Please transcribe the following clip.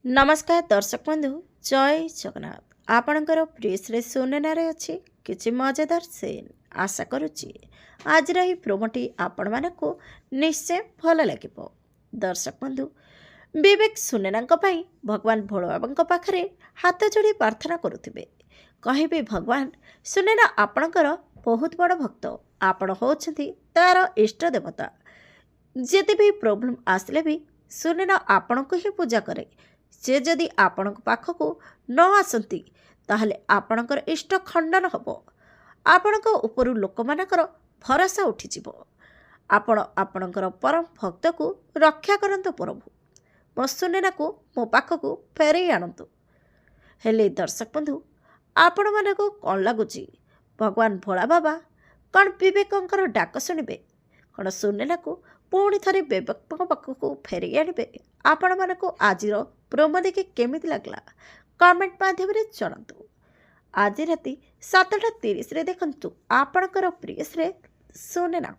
नमस्कार दर्शक बंधु जय जगन्नाथ आपणकर प्रेस सुननारे अच्छी किसी मजेदार सीन आशा करुच्ची आज प्रोमोटी आपण मानक निश्चय भल लगे। दर्शक बंधु विवेक सुनेना भगवान भोल बाबा पाखे हाथ जोड़ी प्रार्थना करुवे कहे भगवान सुनेना आपणकर बहुत बड़ भक्त आपण होती तार इष्ट देवता जिते भी प्रोब्लेम आसले भी सुनेना आपण को ही पूजा करे से जदि आपण पाखक न आसती ताहले आपणकर इष्ट खंडन हम आपण लोक मानकर भरोसा उठिଯିव आपण आपणकर परम भक्त को रक्षा करंतु प्रभु मो सुनेना को मो पाखक फेरई आणतु। हेले दर्शक बंधु आपण मानक कौन लगुच भगवान भोला बाबा कौन विवेकंकर डाक शुणे कौन सुनेना को पुणी थे विवेक पाखक फेरई आणवे आपण मानक आज प्रोमो देखि केमिति लगला कमेंट माध्यम जनातु। आज राति 7:30 देखंतु आपणकर प्रियस सुनेना।